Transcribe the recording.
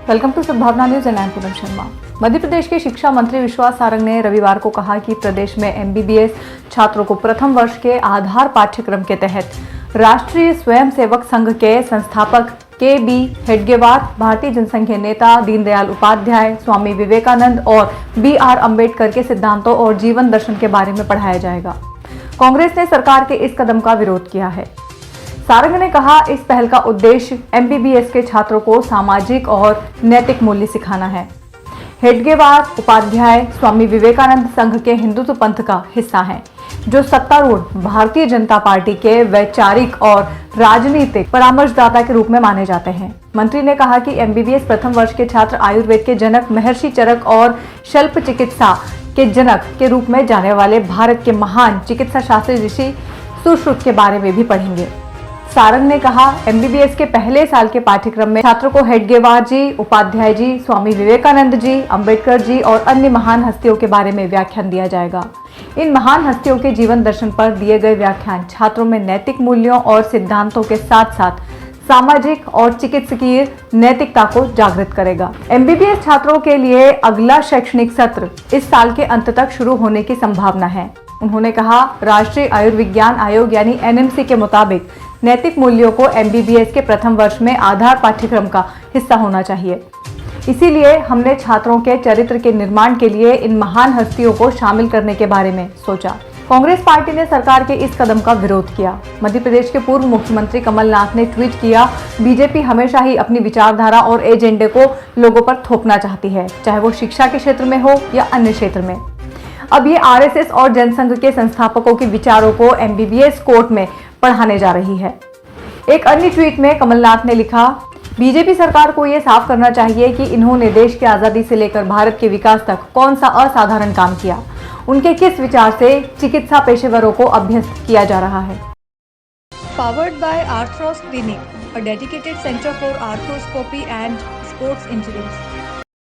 Welcome to सद्भावना news and Poonam Sharma. Madhya Pradesh के शिक्षा मंत्री विश्वास सारंग ने रविवार को कहा कि प्रदेश में एमबीबीएस छात्रों को प्रथम वर्ष के आधार पाठ्यक्रम के तहत राष्ट्रीय स्वयंसेवक संघ के संस्थापक के.बी. हेडगेवार, भारतीय जनसंघ नेता दीनदयाल उपाध्याय, स्वामी विवेकानंद और बी.आर. अम्बेडकर के सिद्धांतों और जीवन दर्शन के बारे में पढ़ाया जाएगा। कांग्रेस ने सरकार के इस कदम का विरोध किया है। सारंग ने कहा, इस पहल का उद्देश्य एमबीबीएस के छात्रों को सामाजिक और नैतिक मूल्य सिखाना है। हेडगेवार उपाध्याय स्वामी विवेकानंद संघ के हिंदुत्व पंथ का हिस्सा हैं, जो सत्तारूढ़ भारतीय जनता पार्टी के वैचारिक और राजनीतिक परामर्शदाता के रूप में माने जाते हैं। मंत्री ने कहा कि एमबीबीएस प्रथम वर्ष के छात्र आयुर्वेद के जनक महर्षि चरक और शल्य चिकित्सा के जनक के रूप में जाने वाले भारत के महान चिकित्सा शास्त्री ऋषि सुश्रुत के बारे में भी पढ़ेंगे। सारंग ने कहा, एमबीबीएस के पहले साल के पाठ्यक्रम में छात्रों को हेडगेवार जी, उपाध्याय जी, स्वामी विवेकानंद जी, अंबेडकर जी और अन्य महान हस्तियों के बारे में व्याख्यान दिया जाएगा। इन महान हस्तियों के जीवन दर्शन पर दिए गए व्याख्यान छात्रों में नैतिक मूल्यों और सिद्धांतों के साथ साथ सामाजिक और चिकित्सकीय नैतिकता को जागृत करेगा। एमबीबीएस छात्रों के लिए अगला शैक्षणिक सत्र इस साल के अंत तक शुरू होने की संभावना है। उन्होंने कहा, राष्ट्रीय आयुर्विज्ञान आयोग यानी एनएमसी के मुताबिक नैतिक मूल्यों को एमबीबीएस के प्रथम वर्ष में आधार पाठ्यक्रम का हिस्सा होना चाहिए। इसीलिए हमने छात्रों के चरित्र के निर्माण के लिए इन महान हस्तियों को शामिल करने के बारे में सोचा। कांग्रेस पार्टी ने सरकार के इस कदम का विरोध किया। मध्य प्रदेश के पूर्व मुख्यमंत्री कमलनाथ ने ट्वीट किया, बीजेपी हमेशा ही अपनी विचारधारा और एजेंडे को लोगों पर थोपना चाहती है, चाहे वो शिक्षा के क्षेत्र में हो या अन्य क्षेत्र में। अब ये आरएसएस और जनसंघ के संस्थापकों के विचारों को एमबीबीएस कोर्ट में पढ़ाने जा रही है। एक अन्य ट्वीट में कमलनाथ ने लिखा, बीजेपी सरकार को ये साफ करना चाहिए कि इन्होंने देश की आजादी से लेकर भारत के विकास तक कौन सा असाधारण काम किया। उनके किस विचार से चिकित्सा पेशेवरों को अभ्यस्त किया जा रहा है। Powered by Arthros Clinic, a dedicated center for arthroscopy and sports injuries.